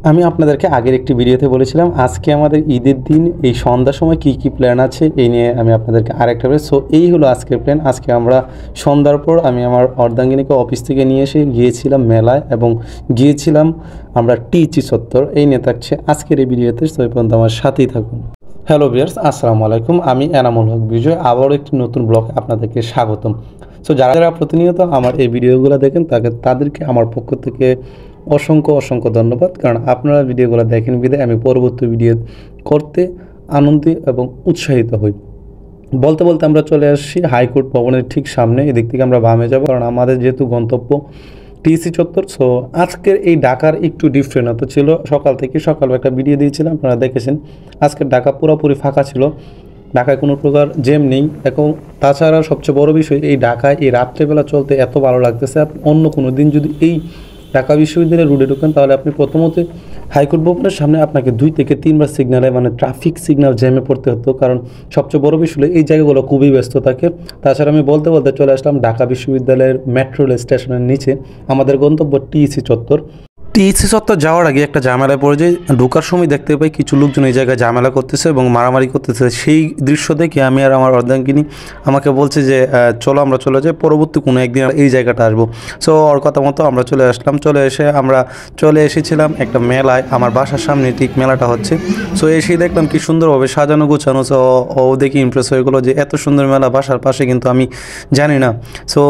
আমি আপনাদেরকে আগের একটি ভিডিওতে বলেছিলাম আজকে আমাদের ঈদের দিন এই সন্ধ্যার সময় কি প্ল্যান আছে এই নিয়ে আমি আপনাদেরকে আরেকটা বলি। সো এই হলো আজকের প্ল্যান। আজকে আমরা সন্ধ্যার পর আমি আমার অর্ধাঙ্গিনীকে অফিস থেকে নিয়ে এসে গিয়েছিলাম মেলায় এবং গিয়েছিলাম আমরা টিচি চত্বর। এই নিয়ে থাকছে আজকের এই ভিডিওতে। সো এই পর্যন্ত আমার সাথেই থাকুন। হ্যালো ভিউয়ার্স, আসসালামু আলাইকুম। আমি এনামুল হক বিজয়, আবারও একটি নতুন ব্লগে আপনাদেরকে স্বাগতম। সো যারা যারা প্রতিনিয়ত আমার এই ভিডিওগুলো দেখেন তাদেরকে আমার পক্ষ থেকে অসংখ্য ধন্যবাদ, কারণ আপনারা ভিডিওগুলো দেখেন বিধায় আমি পরবর্তী ভিডিও করতে আনন্দিত এবং উৎসাহিত হই। বলতে বলতে আমরা চলে আসছি হাইকোর্ট ভবনের ঠিক সামনে। এদিক থেকে আমরা বামে যাব, কারণ আমাদের যেহেতু গন্তব্য টিসি চত্বর। সো আজকের এই ঢাকার একটু ডিফারেন্ট হতো ছিল। সকাল একটা ভিডিও দিয়েছিলাম, আপনারা দেখেছেন। আজকের ঢাকা পুরোপুরি ফাঁকা ছিল, ঢাকায় কোনো প্রকার জ্যাম নেই। এবং তাছাড়া সবচেয়ে বড় বিষয়, এই ঢাকায় এই রাত্রেবেলা চলতে এত ভালো লাগতেছে। আপনি অন্য কোনো দিন যদি এই ঢাকা বিশ্ববিদ্যালয়ের রোডে ঢোকেন, তাহলে আপনি প্রথমত হাইকোর্ট ভবনের সামনে আপনাকে 2 থেকে 3 বার সিগনালে ট্রাফিক সিগন্যাল জ্যামে পড়তে হতো, কারণ সবচেয়ে বড় বিষয় এই জায়গাগুলো খুবই ব্যস্ত থাকে। তাছাড়া আমি বলতে চলে আসলাম ঢাকা বিশ্ববিদ্যালয়ের মেট্রো রেল স্টেশনের নিচে। আমাদের গন্তব্য টিইসি চত্বর। টিইসি চত্বর যাওয়ার আগে একটা ঝামেলায় পড়ে যায়। ঢোকার সময় দেখতে পাই কিছু লোকজন এই জায়গায় ঝামেলা করতেছে এবং মারামারি করতেছে। সেই দৃশ্য দেখে আমি আর আমার অর্ধাঙ্গিনী আমাকে বলছে যে চলো আমরা চলে যাই, পরবর্তী কোনো একদিন এই জায়গাটা আসবো। সো ওর কথা মতো আমরা চলে আসলাম। আমরা চলে এসেছিলাম একটা মেলায়, আমার বাসার সামনে ঠিক মেলাটা হচ্ছে। সো এসেই দেখলাম কি সুন্দরভাবে সাজানো গোছানো। সো ও দেখি ইমপ্রেস হয়ে গেলো যে এত সুন্দর মেলা বাসার পাশে, কিন্তু আমি জানি না। সো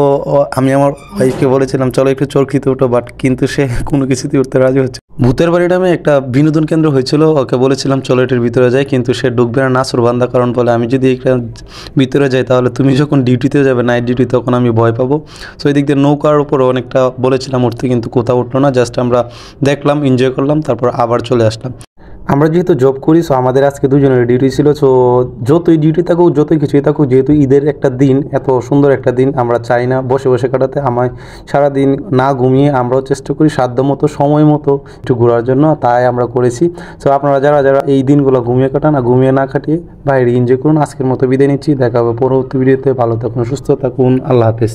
আমি আমার ভাইকে বলেছিলাম চলো একটু চরকিতে উঠো, কিন্তু সে কোনো কিছুতে উঠতে রাজি হচ্ছে। ভূতের বাড়ি নামে একটা বিনোদন কেন্দ্র হয়েছিল, ওকে বলেছিলাম চলো এটার ভিতরে যাই, কিন্তু সে ঢুকবে না, নাসুর বান্দা। কারণ বলে আমি যদি একটা ভিতরে যাই তাহলে তুমি যখন ডিউটিতে যাবে, নাইট ডিউটি, তখন আমি ভয় পাবো। সো এই দিক দিয়ে নৌকার উপরে অনেকটা বলেছিলাম উঠতে, কিন্তু কোথাও উঠলো না। জাস্ট আমরা দেখলাম, এনজয় করলাম, তারপর আবার চলে আসলাম। আমরা যেহেতু জব করি, সো আমাদের আজকে দুজনের ডিউটি ছিল। সো যতই ডিউটি থাকুক, যতই কিছুই থাকুক, যেহেতু ঈদের একটা দিন, এত সুন্দর একটা দিন, আমরা চাই না বসে বসে কাটাতে। আমায় সারাদিন না ঘুমিয়ে আমরাও চেষ্টা করি সাধ্যমতো সময় মতো একটু ঘোরার জন্য, তাই আমরা করেছি। সো আপনারা যারা যারা এই দিনগুলো ঘুমিয়ে কাটান, ঘুমিয়ে না কাটিয়ে বাইরে এনজয় করুন। আজকের মতো বিদায় নিচ্ছি, দেখা হবে পরবর্তী ভিডিওতে। ভালো থাকুন, সুস্থ থাকুন, আল্লাহ হাফেজ।